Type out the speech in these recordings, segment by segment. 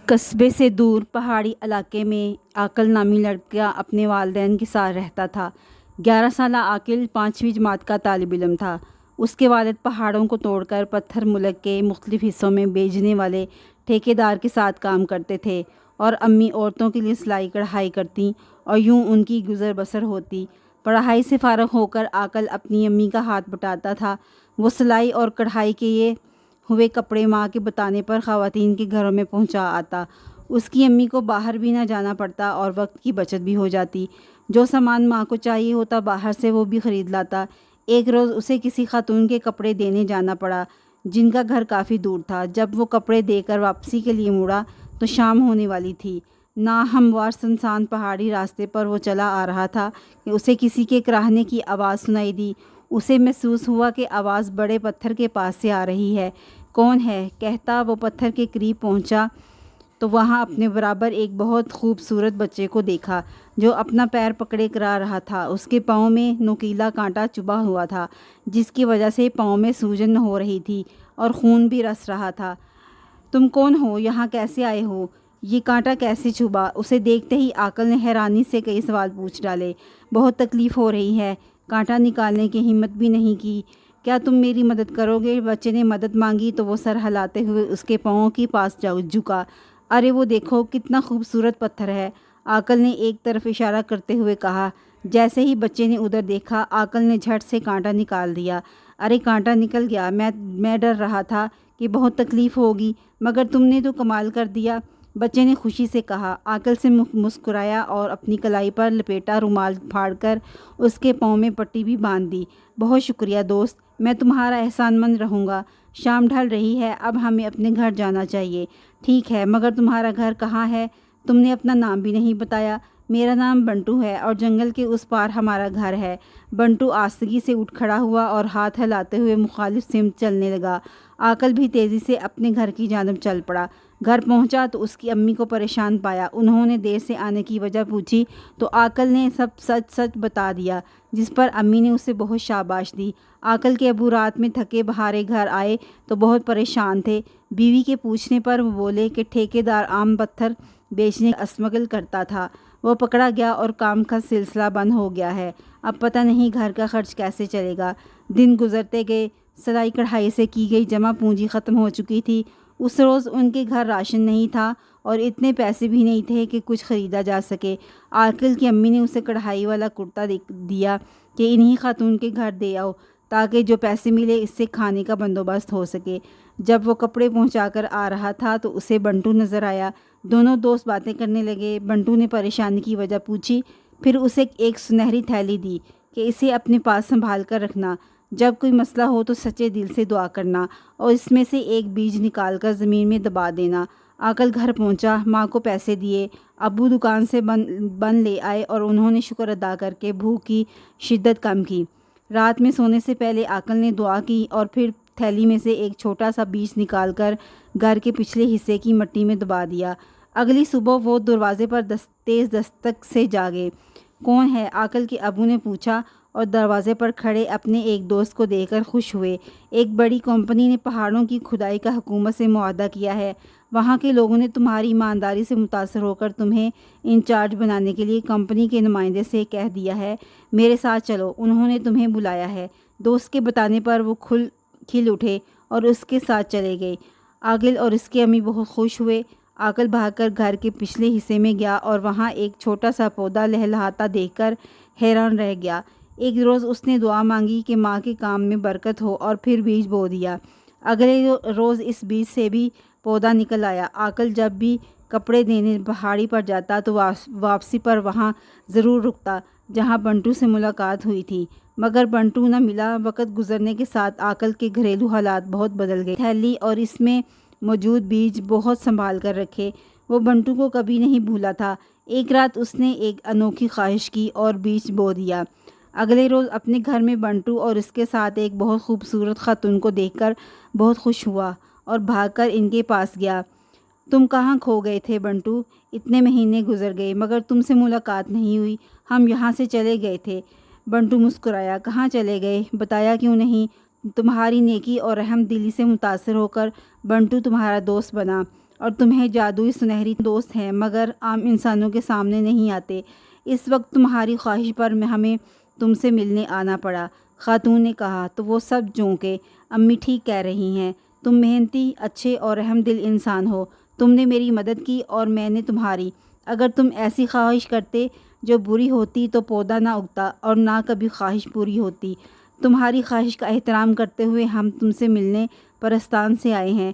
قصبے سے دور پہاڑی علاقے میں عاقل نامی لڑکا اپنے والدین کے ساتھ رہتا تھا۔ 11 سالہ عاقل 5ویں جماعت کا طالب علم تھا۔ اس کے والد پہاڑوں کو توڑ کر پتھر ملک کے مختلف حصوں میں بیچنے والے ٹھیکیدار کے ساتھ کام کرتے تھے اور امی عورتوں کے لیے سلائی کڑھائی کرتی اور یوں ان کی گزر بسر ہوتی۔ پڑھائی سے فارغ ہو کر عاقل اپنی امی کا ہاتھ بٹاتا تھا۔ وہ سلائی اور کڑھائی کیے ہوئے کپڑے ماں کے بتانے پر خواتین کے گھروں میں پہنچا آتا۔ اس کی امی کو باہر بھی نہ جانا پڑتا اور وقت کی بچت بھی ہو جاتی۔ جو سامان ماں کو چاہیے ہوتا باہر سے وہ بھی خرید لاتا۔ ایک روز اسے کسی خاتون کے کپڑے دینے جانا پڑا جن کا گھر کافی دور تھا۔ جب وہ کپڑے دے کر واپسی کے لیے مڑا تو شام ہونے والی تھی۔ ناہموار سنسان پہاڑی راستے پر وہ چلا آ رہا تھا کہ اسے کسی کے کراہنے کی آواز سنائی دی۔ اسے محسوس ہوا کہ آواز بڑے پتھر کے پاس سے آ رہی ہے۔ کون ہے؟ کہتا وہ پتھر کے قریب پہنچا تو وہاں اپنے برابر ایک بہت خوبصورت بچے کو دیکھا جو اپنا پیر پکڑے کرا رہا تھا۔ اس کے پاؤں میں نوکیلا کانٹا چبھا ہوا تھا جس کی وجہ سے پاؤں میں سوجن ہو رہی تھی اور خون بھی رس رہا تھا۔ تم کون ہو؟ یہاں کیسے آئے ہو؟ یہ کانٹا کیسے چبھا؟ اسے دیکھتے ہی عاقل نے حیرانی سے کئی سوال پوچھ ڈالے۔ بہت تکلیف ہو رہی ہے، کانٹا نکالنے کی ہمت بھی نہیں کی۔ کیا تم میری مدد کرو گے؟ بچے نے مدد مانگی تو وہ سر ہلاتے ہوئے اس کے پاؤں کے پاس جھکا۔ ارے وہ دیکھو کتنا خوبصورت پتھر ہے، عاقل نے ایک طرف اشارہ کرتے ہوئے کہا۔ جیسے ہی بچے نے ادھر دیکھا عاقل نے جھٹ سے کانٹا نکال دیا۔ ارے کانٹا نکل گیا، میں ڈر رہا تھا کہ بہت تکلیف ہوگی مگر تم نے تو کمال کر دیا، بچے نے خوشی سے کہا۔ عاقل سے مسکرایا اور اپنی کلائی پر لپیٹا رومال پھاڑ کر اس کے پاؤں میں پٹی بھی باندھ دی۔ بہت شکریہ دوست، میں تمہارا احسان مند رہوں گا۔ شام ڈھل رہی ہے، اب ہمیں اپنے گھر جانا چاہیے۔ ٹھیک ہے، مگر تمہارا گھر کہاں ہے؟ تم نے اپنا نام بھی نہیں بتایا۔ میرا نام بنٹو ہے اور جنگل کے اس پار ہمارا گھر ہے۔ بنٹو آستگی سے اٹھ کھڑا ہوا اور ہاتھ ہلاتے ہوئے مخالف سمت چلنے لگا۔ عاقل بھی تیزی سے اپنے گھر کی جانب چل پڑا۔ گھر پہنچا تو اس کی امی کو پریشان پایا۔ انہوں نے دیر سے آنے کی وجہ پوچھی تو عاقل نے سب سچ سچ بتا دیا، جس پر امی نے اسے بہت شاباش دی۔ عاقل کے ابو رات میں تھکے بھارے گھر آئے تو بہت پریشان تھے۔ بیوی کے پوچھنے پر وہ بولے کہ ٹھیکیدار عام پتھر بیچنے کا اسمگل کرتا تھا، وہ پکڑا گیا اور کام کا سلسلہ بند ہو گیا ہے۔ اب پتہ نہیں گھر کا خرچ کیسے چلے گا۔ دن گزرتے گئے، سلائی کڑھائی سے کی گئی جمع پونجی ختم ہو چکی تھی۔ اس روز ان کے گھر راشن نہیں تھا اور اتنے پیسے بھی نہیں تھے کہ کچھ خریدا جا سکے۔ عاقل کی امی نے اسے کڑھائی والا کرتا دیا کہ انہی خاتون کے گھر دے آؤ تاکہ جو پیسے ملے اس سے کھانے کا بندوبست ہو سکے۔ جب وہ کپڑے پہنچا کر آ رہا تھا تو اسے بنٹو نظر آیا۔ دونوں دوست باتیں کرنے لگے۔ بنٹو نے پریشانی کی وجہ پوچھی، پھر اسے ایک سنہری تھیلی دی کہ اسے اپنے پاس سنبھال کر رکھنا، جب کوئی مسئلہ ہو تو سچے دل سے دعا کرنا اور اس میں سے ایک بیج نکال کر زمین میں دبا دینا۔ عاقل گھر پہنچا، ماں کو پیسے دیے، ابو دکان سے بن لے آئے اور انہوں نے شکر ادا کر کے بھوک کی شدت کم کی۔ رات میں سونے سے پہلے عاقل نے دعا کی اور پھر تھیلی میں سے ایک چھوٹا سا بیج نکال کر گھر کے پچھلے حصے کی مٹی میں دبا دیا۔ اگلی صبح وہ دروازے پر تیز دستک سے جاگے۔ کون ہے؟ عاقل کے ابو نے پوچھا اور دروازے پر کھڑے اپنے ایک دوست کو دیکھ کر خوش ہوئے۔ ایک بڑی کمپنی نے پہاڑوں کی کھدائی کا حکومت سے معاہدہ کیا ہے۔ وہاں کے لوگوں نے تمہاری ایمانداری سے متاثر ہو کر تمہیں انچارج بنانے کے لیے کمپنی کے نمائندے سے کہہ دیا ہے۔ میرے ساتھ چلو، انہوں نے تمہیں بلایا ہے۔ دوست کے بتانے پر وہ کھل اٹھے اور اس کے ساتھ چلے گئے۔ عاقل اور اس کی امی بہت خوش ہوئے۔ عاقل بھاگ کر گھر کے پچھلے حصے میں گیا اور وہاں ایک چھوٹا سا پودا لہلہاتا دیکھ کر حیران رہ گیا۔ ایک روز اس نے دعا مانگی کہ ماں کے کام میں برکت ہو اور پھر بیج بو دیا۔ اگلے روز اس بیج سے بھی پودا نکل آیا۔ عاقل جب بھی کپڑے دینے پہاڑی پر جاتا تو واپسی پر وہاں ضرور رکتا جہاں بنٹو سے ملاقات ہوئی تھی، مگر بنٹو نہ ملا۔ وقت گزرنے کے ساتھ عاقل کے گھریلو حالات بہت بدل گئے۔ تھیلی اور اس میں موجود بیج بہت سنبھال کر رکھے۔ وہ بنٹو کو کبھی نہیں بھولا تھا۔ ایک رات اس نے ایک انوکھی خواہش کی اور بیج بو دیا۔ اگلے روز اپنے گھر میں بنٹو اور اس کے ساتھ ایک بہت خوبصورت خاتون کو دیکھ کر بہت خوش ہوا اور بھاگ کر ان کے پاس گیا۔ تم کہاں کھو گئے تھے بنٹو؟ اتنے مہینے گزر گئے مگر تم سے ملاقات نہیں ہوئی، ہم یہاں سے چلے گئے تھے۔ بنٹو مسکرایا۔ کہاں چلے گئے؟ بتایا کیوں نہیں؟ تمہاری نیکی اور رحم دلی سے متاثر ہو کر بنٹو تمہارا دوست بنا اور تمہیں جادوئی سنہری دوست ہیں مگر عام انسانوں کے سامنے نہیں آتے۔ اس وقت تمہاری خواہش پر ہمیں تم سے ملنے آنا پڑا۔ خاتون نے کہا تو وہ سب چونکے۔ امی ٹھیک کہہ رہی ہیں، تم محنتی، اچھے اور رحم دل انسان ہو۔ تم نے میری مدد کی اور میں نے تمہاری۔ اگر تم ایسی خواہش کرتے جو بری ہوتی تو پودا نہ اگتا اور نہ کبھی خواہش پوری ہوتی۔ تمہاری خواہش کا احترام کرتے ہوئے ہم تم سے ملنے پرستان سے آئے ہیں۔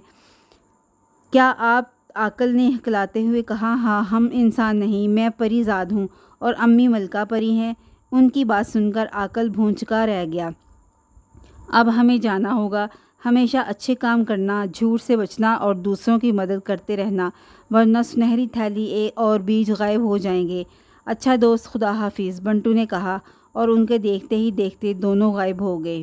کیا آپ؟ عاقل نے ہکلاتے ہوئے کہا، ہاں، ہم انسان نہیں، میں پری زاد ہوں اور امی ملکہ پری ہیں۔ ان کی بات سن کر عاقل بھونچکا رہ گیا۔ اب ہمیں جانا ہوگا۔ ہمیشہ اچھے کام کرنا، جھوٹ سے بچنا اور دوسروں کی مدد کرتے رہنا، ورنہ سنہری تھیلی اور بیج غائب ہو جائیں گے۔ اچھا دوست، خدا حافظ، بنٹو نے کہا اور ان کے دیکھتے ہی دیکھتے دونوں غائب ہو گئے۔